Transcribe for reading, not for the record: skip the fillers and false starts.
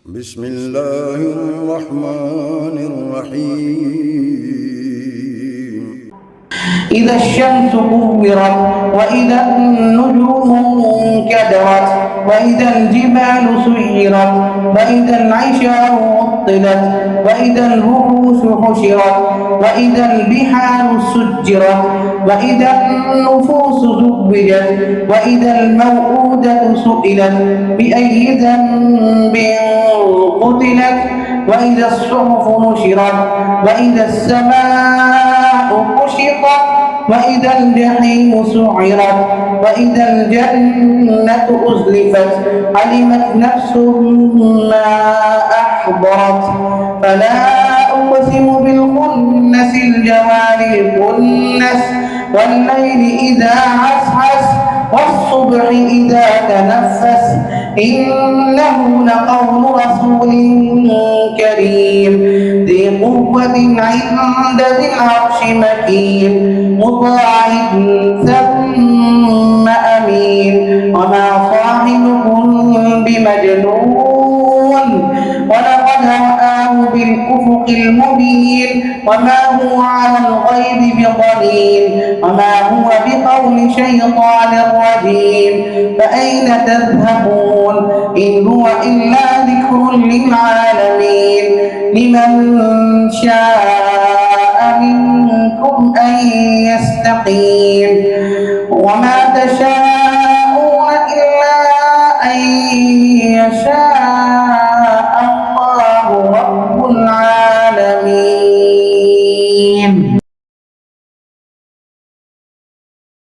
بسم الله الرحمن الرحيم. إذا الشمس كورت وإذا النجوم انكدرت وإذا الجبال سيرت وإذا العشار عطلت وإذا الوحوش حشرت وإذا البحار سجرت وإذا النفوس زوجت وإذا الموءودة سئلت بأي ذنب قتلت وإذا الصحف نشرت وإذا السماء كشطت وإذا الجحيم سعرت وإذا الجنة أزلفت علمت نفس ما أحضرت فلا أقسم بالخنس الجوار الكنس والليل إذا عسعس والصبح إذا تنفس إنه لقول رسول كريم ذي قوة عند ذي العرش مكين مطاع ثم أمين وما صاحبكم بمجنون ولقد رآه بالأفق المبين وما هو على الغيب بضنين وما هو بقول شيطان رجيم فأين تذهبون إن هو إلا ذكر للعالمين لمن شاء منكم أن يستقيم وما تشاءون